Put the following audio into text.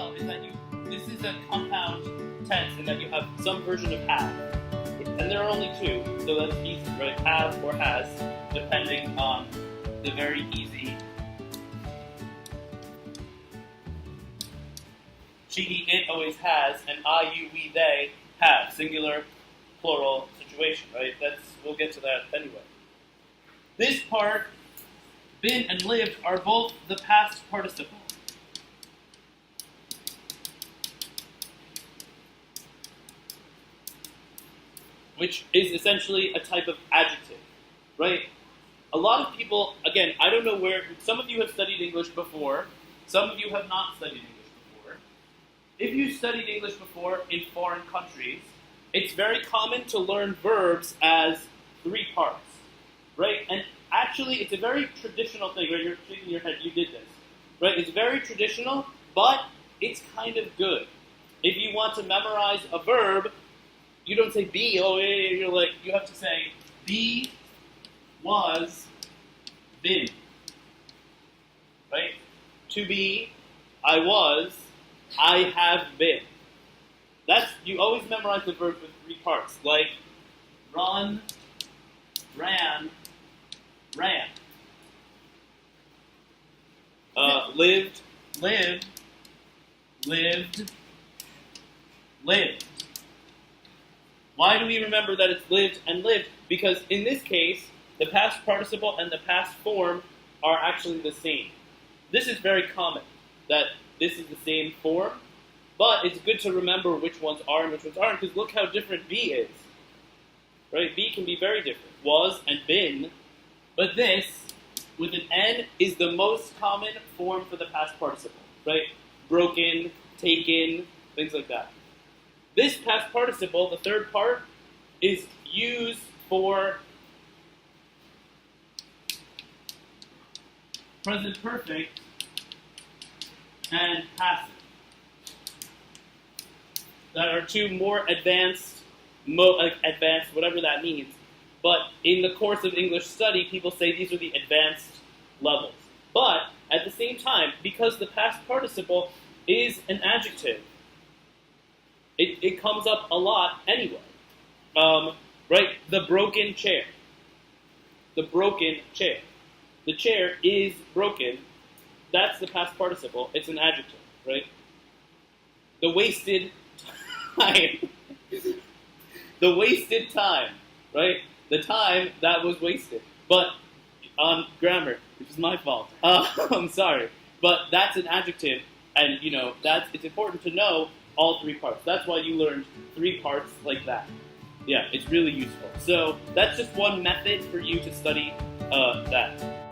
well is that this is a compound tense in that you have some version of have. And there are only two, so that's easy, right? Have or has, depending on the very easy she, he, it always has, and I, you, we, they have. Singular, plural situation, right? We'll get to that anyway. This part, been and lived, are both the past participle. Which is essentially a type of adjective, right? A lot of people, again, I don't know where, some of you have studied English before, some of you have not studied English before. If you studied English before in foreign countries, it's very common to learn verbs as three parts, right? And actually, it's a very traditional thing, right? You're shaking your head, you did this, right? It's very traditional, but it's kind of good. If you want to memorize a verb, you don't say be, you're like, you have to say be, was, been. Right? To be, I was, I have been. You always memorize the verb with three parts, like run, ran, ran. Lived, lived, lived, lived. Why do we remember that it's lived and lived? Because in this case, the past participle and the past form are actually the same. This is very common, that this is the same form, but it's good to remember which ones are and which ones aren't, because look how different be is. Right? Be can be very different. Was and been, but this, with an N, is the most common form for the past participle. Right? Broken, taken, things like that. This past participle, the third part, is used for present perfect and passive. That are two more advanced, whatever that means. But in the course of English study, people say these are the advanced levels. But at the same time, because the past participle is an adjective, it comes up a lot anyway. Right? The broken chair. The broken chair. The chair is broken. That's the past participle. It's an adjective, right? The wasted time. The wasted time, right? The time that was wasted. But on grammar, which is my fault. I'm sorry. But that's an adjective, and it's important to know all three parts. That's why you learned three parts like that. Yeah, it's really useful. So that's just one method for you to study that.